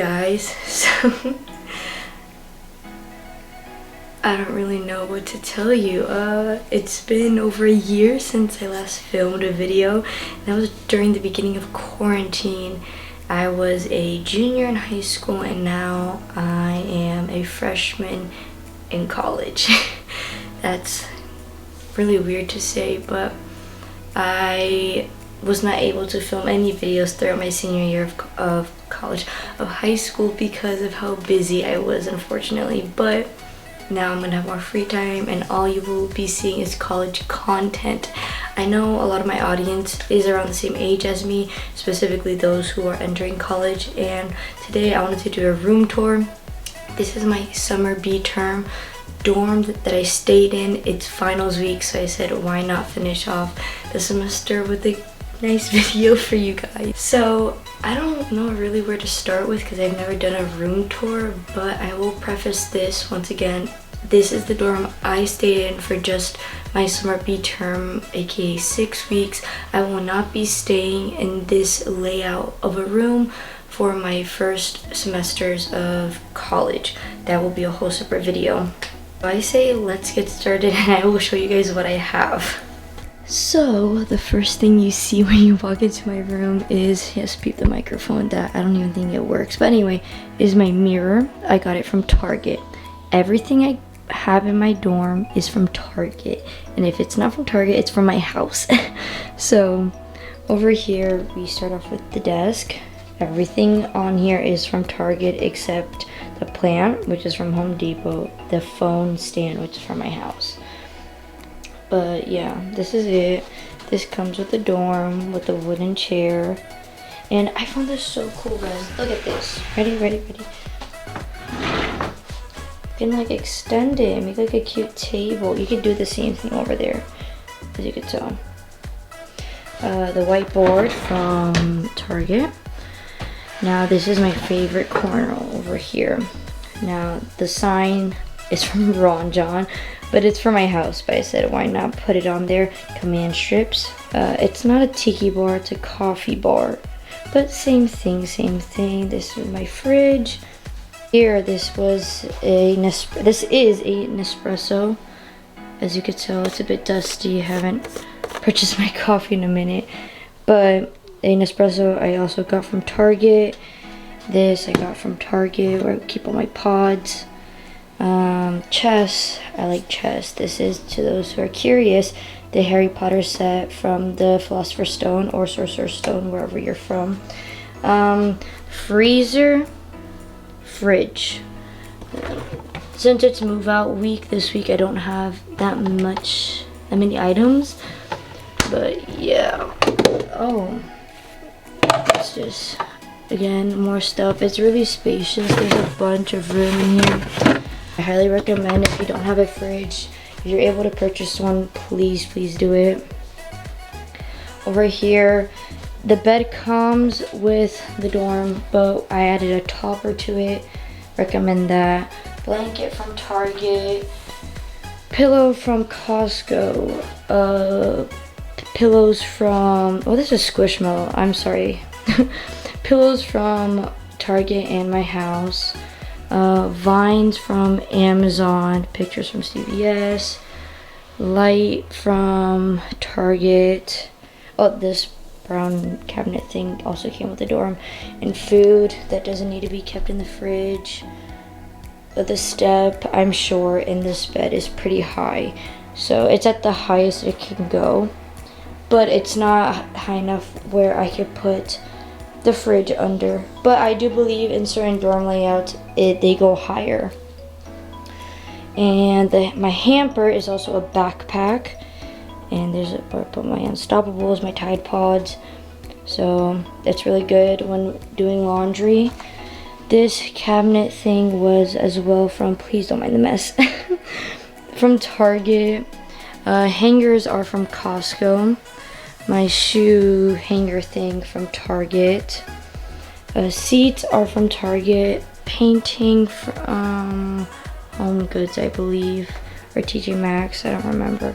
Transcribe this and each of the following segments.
Guys, so I don't really know what to tell you. It's been over a year since I last filmed a video. That was during the beginning of quarantine. I was a junior in high school and now I am a freshman in college. That's really weird to say, but I was not able to film any videos throughout my senior year of high school because of how busy I was, unfortunately. But now I'm gonna have more free time and all you will be seeing is college content. I know a lot of my audience is around the same age as me, specifically those who are entering college, and today I wanted to do a room tour. This is my summer B term dorm that I stayed in. It's finals week, so I said why not finish off the semester with a nice video for you guys. So I don't know really where to start with because I've never done a room tour, but I will preface this once again. This is the dorm I stayed in for just my summer B term, aka 6 weeks. I will not be staying in this layout of a room for my first semesters of college. That will be a whole separate video. I say let's get started and I will show you guys what I have. So the first thing you see when you walk into my room is, yes, peep the microphone, that I don't even think it works, but anyway, is my mirror. I got it from Target. Everything I have in my dorm is from Target, and if it's not from Target, it's from my house. So over here we start off with the desk. Everything on here is from Target except the plant, which is from Home Depot, the phone stand, which is from my house. But yeah, this is it. This comes with the dorm with the wooden chair, and I found this so cool, guys. Look at this. Ready? You can like extend it and make like a cute table. You could do the same thing over there, as you can tell. The whiteboard from Target. Now this is my favorite corner over here. Now the sign is from Ron John, but it's for my house, but I said why not put it on there. Command strips. It's not a tiki bar, it's a coffee bar, but same thing. This is my fridge. Here, this is a Nespresso. As you can tell, it's a bit dusty. I haven't purchased my coffee in a minute, but a Nespresso I also got from Target. This I got from Target where I keep all my pods. Chess, I like chess. This is, to those who are curious, the Harry Potter set from the Philosopher's Stone or Sorcerer's Stone, wherever you're from. Freezer, fridge. Since it's move out week this week, I don't have that many items, but yeah. Oh, it's just, again, more stuff. It's really spacious. There's a bunch of room in here. I highly recommend, if you don't have a fridge, if you're able to purchase one, please do it. Over here, the bed comes with the dorm, but I added a topper to it. Recommend that. Blanket from Target. Pillow from Costco. Pillows from, oh, this is Squishmallow, I'm sorry. Pillows from Target and my house. Vines from Amazon, pictures from CVS, light from Target. Oh, this brown cabinet thing also came with the dorm, and food that doesn't need to be kept in the fridge. But the step, I'm sure, in this bed is pretty high, so it's at the highest it can go, but it's not high enough where I could put the fridge under, but I do believe in certain dorm layouts they go higher. And my hamper is also a backpack, and there's where I put my Unstoppables, my Tide Pods, so it's really good when doing laundry. This cabinet thing was as well from, please don't mind the mess, from Target. Hangers are from Costco. My shoe hanger thing from Target. Seats are from Target. Painting from Home Goods, I believe, or TJ Maxx, I don't remember.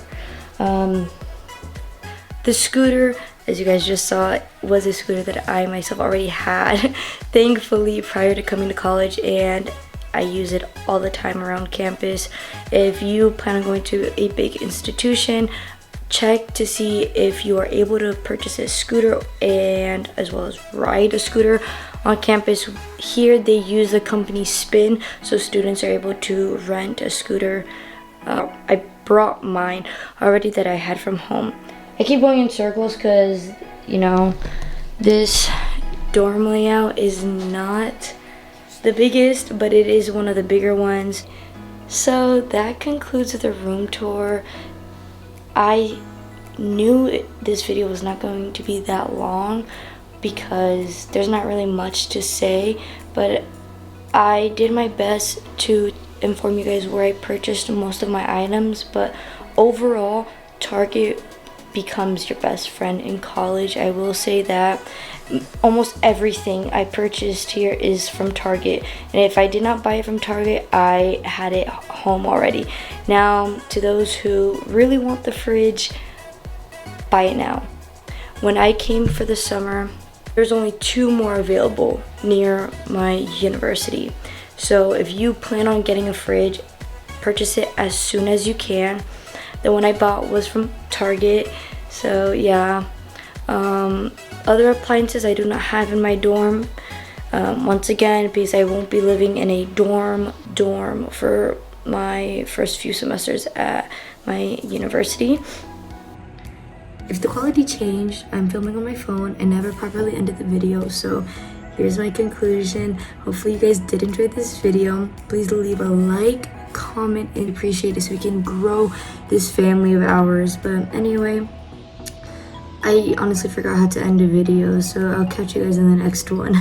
The scooter as you guys just saw, was a scooter that I myself already had, thankfully, prior to coming to college, and I use it all the time around campus. If you plan on going to a big institution, check to see if you are able to purchase a scooter and as well as ride a scooter on campus. Here they use the company Spin, so students are able to rent a scooter. I brought mine already that I had from home. I keep going in circles because, you know, this dorm layout is not the biggest, but it is one of the bigger ones. So that concludes the room tour. I knew this video was not going to be that long because there's not really much to say, but I did my best to inform you guys where I purchased most of my items. But overall, Target becomes your best friend in college. I will say that almost everything I purchased here is from Target, and if I did not buy it from Target, I had it home already. Now, to those who really want the fridge, buy it now. When I came for the summer, there's only 2 more available near my university. So if you plan on getting a fridge, purchase it as soon as you can. The one I bought was from Target. So yeah, other appliances I do not have in my dorm. Once again, because I won't be living in a dorm for my first few semesters at my university. If the quality changed, I'm filming on my phone and never properly ended the video, so here's my conclusion. Hopefully you guys did enjoy this video. Please leave a like, comment, and appreciate it so we can grow this family of ours. But anyway, I honestly forgot how to end a video, so I'll catch you guys in the next one.